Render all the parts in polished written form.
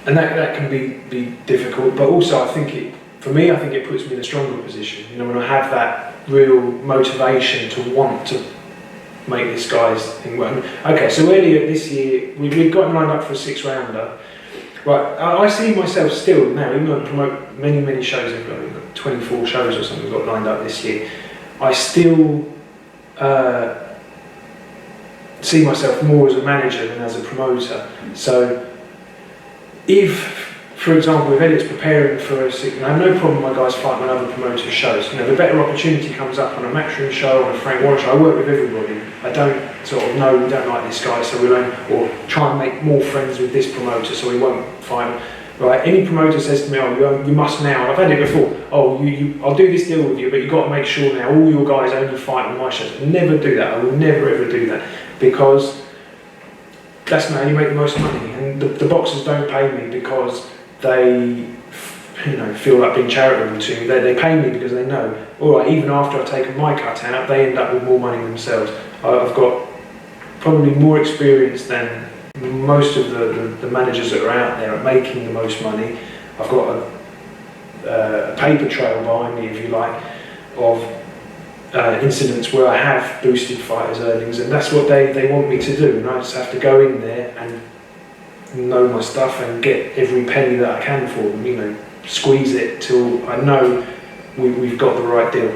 and that can be difficult, but also I think it puts me in a stronger position. You know, when I have that real motivation to want to make this guy's thing work. Okay, so earlier this year we've got him lined up for a 6-rounder. Right, I see myself still now, even though I promote many shows, I've got 24 shows or something got lined up this year. I still see myself more as a manager than as a promoter. So if, for example, if Elliot's preparing for a six, I have no problem my guys fight on other promoters' shows. You know, the better opportunity comes up on a Matchroom show, on a Frank Warren show. I work with everybody. I don't sort of know we don't like this guy, so we won't, or try and make more friends with this promoter, so we won't fight. Right? Any promoter says to me, "Oh, you must now." And I've had it before. "Oh, I'll do this deal with you, but you've got to make sure now all your guys only fight on my shows." Never do that. I will never ever do that, because that's not how you make the most money. And the boxers don't pay me because they, feel like being charitable to me. They pay me because they know, all right, even after I've taken my cut out, they end up with more money themselves. I've got probably more experience than most of the managers that are out there at making the most money. I've got a paper trail behind me, if you like, of incidents where I have boosted fighters' earnings, and that's what they want me to do. And I just have to go in there and know my stuff and get every penny that I can for them, squeeze it till I know we've got the right deal.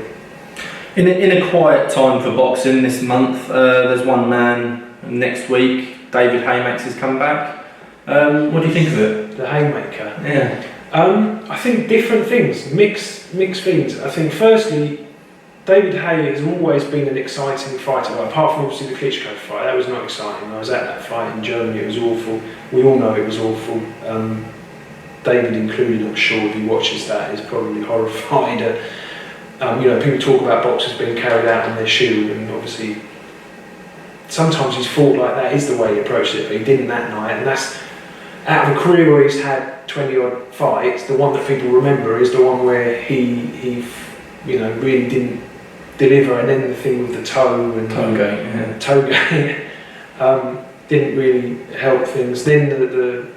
In a quiet time for boxing this month, there's one man next week, David Hay makes his comeback. What do you think of it? The Haymaker? Yeah. I think different things, mixed feelings. I think firstly, David Hay has always been an exciting fighter, apart from obviously the Klitschko fight. That was not exciting. I was at that fight in Germany, it was awful. We all know it was awful. David included, I'm sure, if he watches that, is probably horrified at, people talk about boxers being carried out on their shoe, and obviously sometimes his fault like that is the way he approached it, but he didn't that night, and that's, out of a career where he's had 20 odd fights, the one that people remember is the one where he really didn't deliver, and then the thing with the toe and Toegate didn't really help things. Then the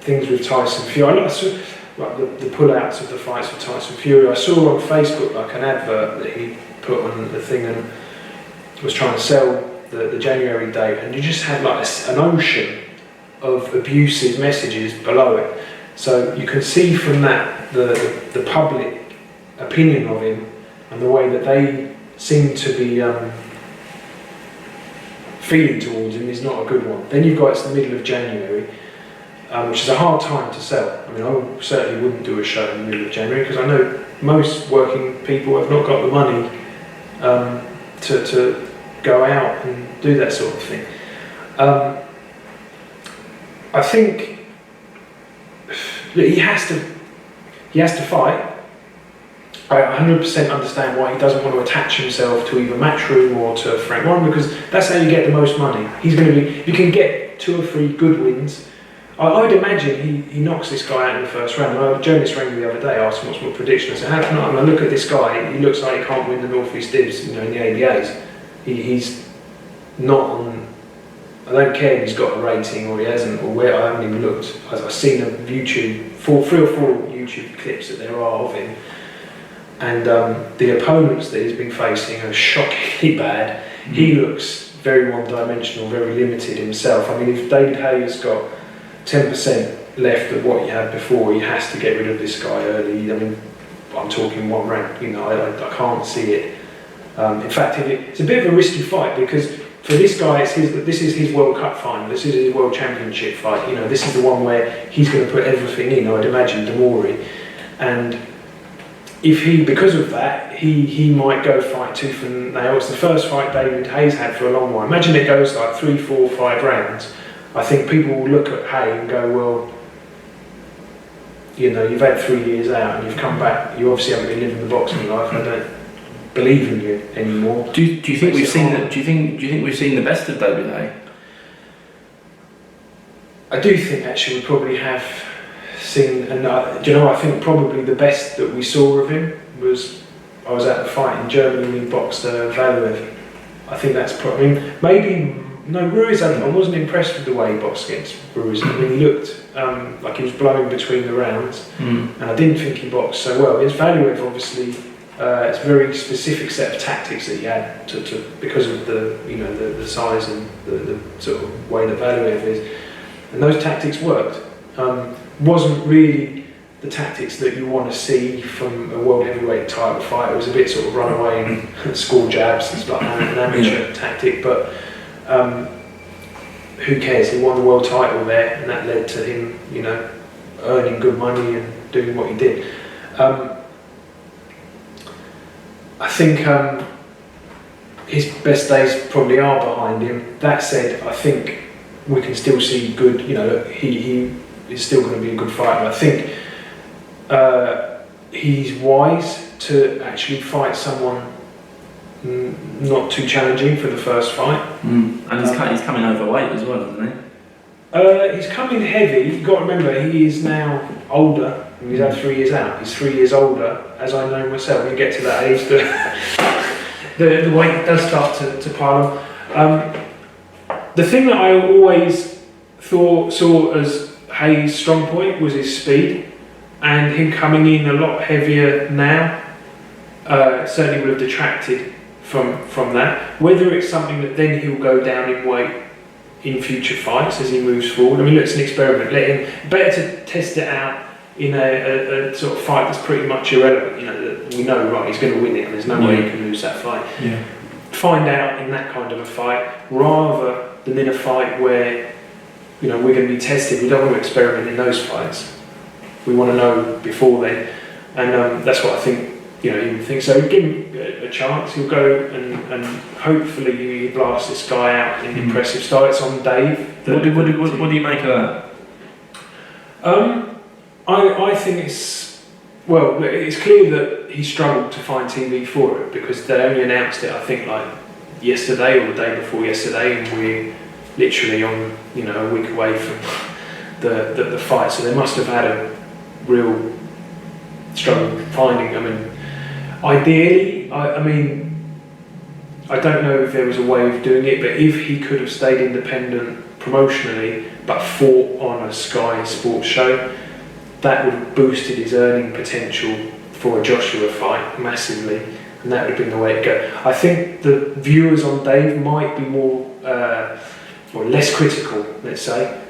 things with Tyson Fury, the pull-outs of the fights with Tyson Fury. I saw on Facebook like an advert that he put on the thing and was trying to sell the January date, and you just had like an ocean of abusive messages below it. So you can see from that the public opinion of him and the way that they seem to be feeling towards him is not a good one. Then you've got it's the middle of January, which is a hard time to sell. I mean, I certainly wouldn't do a show in the middle of January because I know most working people have not got the money to go out and do that sort of thing. I think that he has to fight. I 100% understand why he doesn't want to attach himself to either Matchroom or to Frank Warren, because that's how you get the most money. He's going to be, you can get 2 or 3 good wins. I would imagine he knocks this guy out in the first round. A journalist rang me the other day, asked him what's my prediction. I said, how can I? And I look at this guy, he looks like he can't win the North East Divs, in the ABAs. He's not on, I don't care if he's got a rating or he hasn't, or where, I haven't even looked. I've seen a YouTube, 3 or 4 YouTube clips that there are of him. And the opponents that he's been facing are shockingly bad. He looks very one-dimensional, very limited himself. I mean, if David Hay has got 10% left of what he had before, he has to get rid of this guy early. I mean, I'm talking 1 round. I can't see it. In fact, it's a bit of a risky fight because for this guy, this is his World Cup final. This is his World Championship fight. This is the one where he's going to put everything in. I'd imagine Demori, and if because of that, he might go fight tooth and nail. It's the first fight David Hay's had for a long while. Imagine it goes like 3, 4, 5 rounds. I think people will look at Hay and go, well, you've had 3 years out and you've come back. You obviously haven't been living the boxing life. I don't believe in you anymore. Do you think we've seen that? Do you think we've seen the best of David Hay? I do think actually we probably have seen, and I think probably the best that we saw of him was, I was at the fight in Germany when he boxed Valuev. I think that's probably, maybe No, Ruiz, I wasn't impressed with the way he boxed against Ruiz. I mean, he looked like he was blowing between the rounds, and I didn't think he boxed so well. His Valuev, obviously, it's a very specific set of tactics that he had because of the size and the sort of way that Valuev is, and those tactics worked. Wasn't really the tactics that you want to see from a world heavyweight title fight. It was a bit sort of run away and score jabs and stuff, an amateur tactic, but. Who cares? He won the world title there, and that led to him, earning good money and doing what he did. I think his best days probably are behind him. That said, I think we can still see good. He is still going to be a good fighter. I think he's wise to actually fight someone not too challenging for the first fight. And he's coming overweight as well, isn't he? He's coming heavy. You've got to remember, he is now older. He's had 3 years out. He's 3 years older, as I know myself. When you get to that age, the weight does start to pile on. The thing that I always saw as Hayes' strong point was his speed, and him coming in a lot heavier now certainly would have detracted from that. Whether it's something that then he'll go down in weight in future fights as he moves forward. I mean, look, it's an experiment. Better to test it out in a sort of fight that's pretty much irrelevant. We know, right, he's going to win it and there's no way he can lose that fight. Yeah. Find out in that kind of a fight rather than in a fight where we're going to be tested. We don't want to experiment in those fights. We want to know before then, and that's what I think. He would think so. Give him a chance. He'll go and hopefully he blasts this guy out in an impressive style. It's on Dave. What do you make of that? I think it's clear that he struggled to find TV for it because they only announced it I think like yesterday or the day before yesterday, and we're literally on a week away from the fight. So they must have had a real struggle finding. I mean. Ideally, I don't know if there was a way of doing it, but if he could have stayed independent promotionally but fought on a Sky Sports show, that would have boosted his earning potential for a Joshua fight massively, and that would have been the way to go. I think the viewers on Dave might be more or less critical, let's say,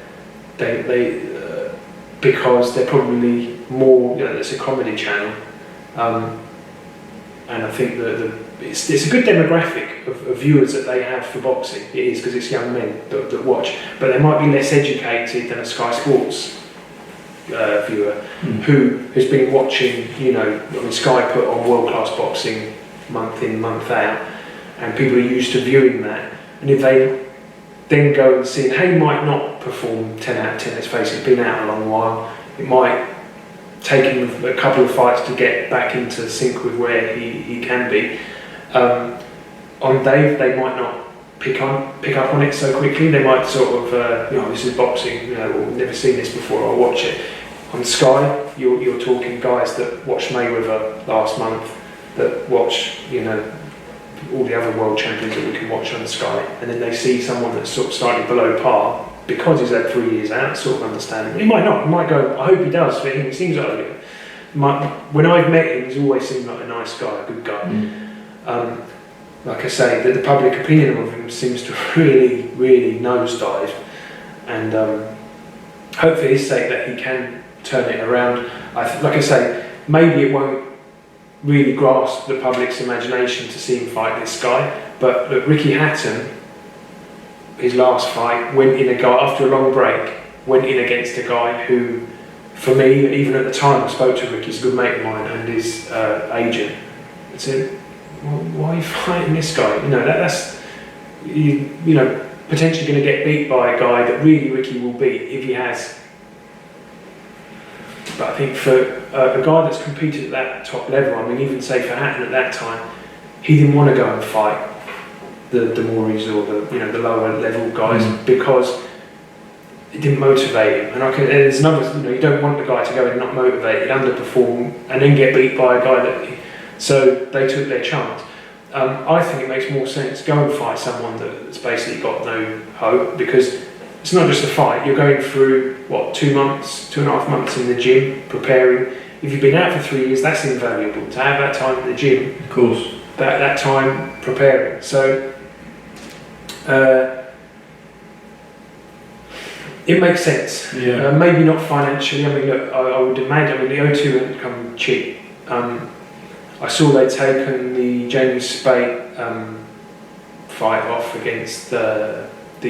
because they're probably more. It's a comedy channel. And I think it's a good demographic of viewers that they have for boxing. It is, because it's young men that watch, but they might be less educated than a Sky Sports viewer who has been watching. Sky put on world-class boxing month in, month out, and people are used to viewing that. And if they then go and see, Hay might not perform 10 out of 10. Let's face it, he's been out a long while. It might take him a couple of fights to get back into sync with where he can be. On Dave, they might not pick up on it so quickly. They might sort of, this is boxing, we've never seen this before, I'll watch it. On Sky, you're talking guys that watched Mayweather last month, that watch, all the other world champions that we can watch on Sky, and then they see someone that's sort of slightly below par, because he's had 3 years out, sort of understanding. He might not, he might go, I hope he does, for him it seems like it. When I've met him, he's always seemed like a nice guy, a good guy. Like I say, the public opinion of him seems to really, really nosedive, and hope for his sake that he can turn it around. Like I say, maybe it won't really grasp the public's imagination to see him fight this guy, but look, Ricky Hatton, his last fight, went in after a long break, went in against a guy who, for me, even at the time I spoke to Ricky, he's a good mate of mine, and his agent, I said, well, why are you fighting this guy? That's potentially going to get beat by a guy that really Ricky will beat if he has. But I think for a guy that's competed at that top level, even say for Hatton at that time, he didn't want to go and fight the Mories or the lower level guys because it didn't motivate him. And there's another, you don't want the guy to go and not motivated, underperform, and then get beat by a guy that. So they took their chance. I think it makes more sense go and fight someone that's basically got no hope, because it's not just a fight. You're going through, what, 2 months, 2.5 months in the gym preparing. If you've been out for 3 years, that's invaluable. To have that time in the gym, of course, that time preparing. So it makes sense. Yeah. Maybe not financially. I mean, look, I would imagine. I mean, the O2 hadn't come cheap. I saw they'd taken the James Spate fight off against the I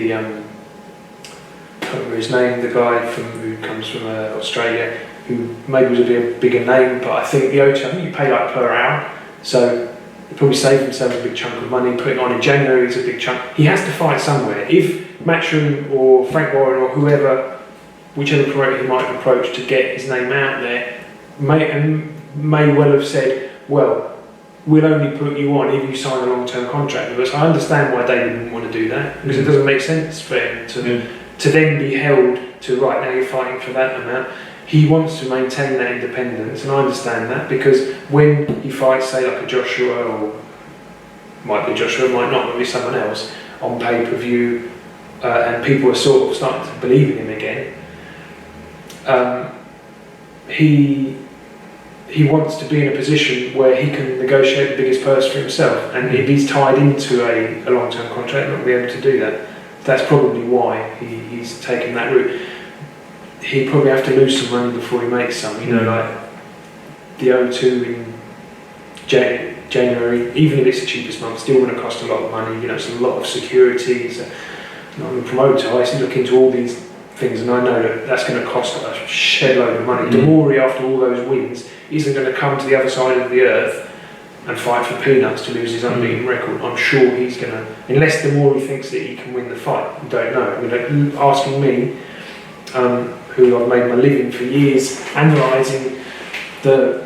can't remember his name, the guy who comes from Australia, who maybe was a bit bigger name, but I think the O2, I think you pay like per hour, so he probably saved himself a big chunk of money. Putting on in January is a big chunk. He has to fight somewhere. If Matchroom or Frank Warren or whoever, whichever promoter he might have approached to get his name out there, may well have said, well, we'll only put you on if you sign a long-term contract with us. I understand why David wouldn't want to do that, because it doesn't make sense for him to then be held to, right, now you're fighting for that amount. He wants to maintain that independence, and I understand that, because when he fights, say, like a Joshua, or might be Joshua, might not, might be someone else, on pay-per-view, and people are sort of starting to believe in him again, he wants to be in a position where he can negotiate the biggest purse for himself, and if he's tied into a long-term contract, not be able to do that. That's probably why he's taken that route. He'd probably have to lose some money before he makes some, you know, like the O2 in January, even if it's the cheapest month, still going to cost a lot of money, you know, it's a lot of security. So, I'm a promoter, I used to look into all these things, and I know that that's going to cost a shed load of money. Demori, after all those wins, isn't going to come to the other side of the earth and fight for peanuts to lose his unbeaten record. I'm sure he's going to, unless Demori thinks that he can win the fight. We don't know. I mean, asking me, who I've made my living for years, analysing the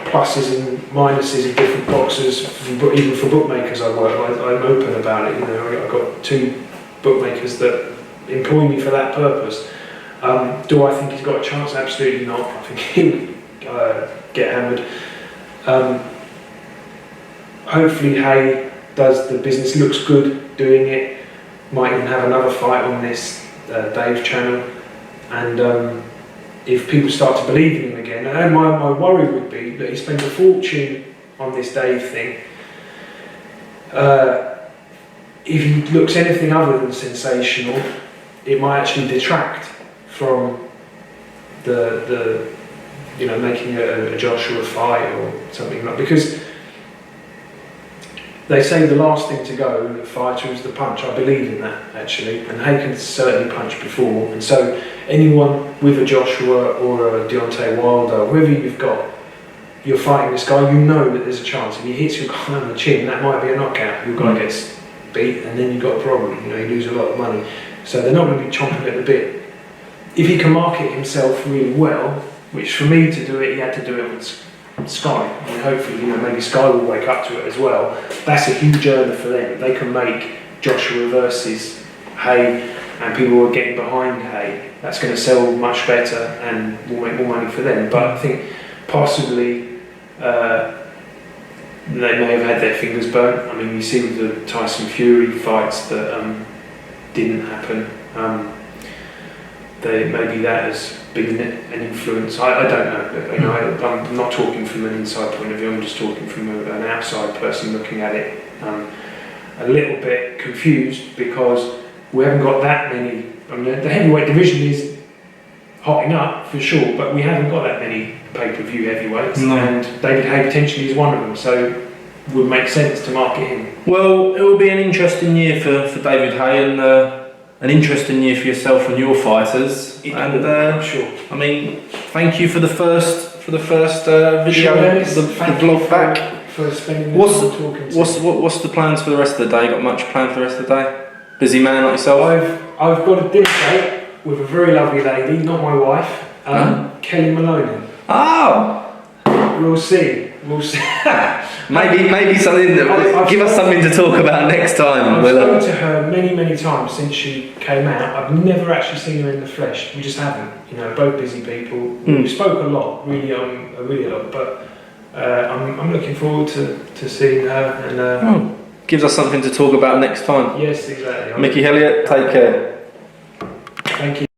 pluses and minuses of different boxers, even for bookmakers I work with, I'm open about it. You know, I've got 2 bookmakers that employ me for that purpose. Do I think he's got a chance? Absolutely not. I think he'll get hammered. Hopefully Hay does the business, looks good doing it, might even have another fight on this Dave channel, and if people start to believe in him again, and my worry would be that he spends a fortune on this Dave thing, if he looks anything other than sensational, it might actually detract from the you know, making a Joshua fight or something like, because they say the last thing to go in a fighter is the punch. I believe in that, actually, and Hay can certainly punch before, and so anyone with a Joshua or a Deontay Wilder, whoever you've got, you're fighting this guy, you know that there's a chance. If he hits your guy on the chin, that might be a knockout. Your guy gets beat, and then you've got a problem, you know, you lose a lot of money. So they're not going to be chomping at the bit. If he can market himself really well, which for me to do it, he had to do it with Sky. I mean, hopefully, you know, maybe Sky will wake up to it as well. That's a huge earner for them. They can make Joshua versus Hay, and people are getting behind Hay. That's going to sell much better and will make more money for them. But I think possibly they may have had their fingers burnt. I mean, you see with the Tyson Fury fights that didn't happen. Maybe that has been an influence. I don't know. You know, I'm not talking from an inside point of view. I'm just talking from an outside person looking at it. A little bit confused because we haven't got that many. I mean, the heavyweight division is hotting up for sure, but we haven't got that many pay-per-view heavyweights. No. And David Hay potentially is one of them. So it would make sense to market him. Well, it will be an interesting year for David Hay, and an interesting year for yourself and your fighters. I'm sure. I mean, thank you for the first video, sure, the vlog back. For spending the time talking to what's the plans for the rest of the day? Got much planned for the rest of the day? Busy man like yourself? I've got a dinner date with a very lovely lady, not my wife, Kelly Maloney. Oh! We'll see. maybe something give us something to talk about next time. I've spoken to her many times since she came out. I've never actually seen her in the flesh. We just haven't. You know, both busy people. We spoke a lot, really a lot. But I'm looking forward to seeing her. And gives us something to talk about next time. yes, exactly. Mickey Elliott, take care. Thank you.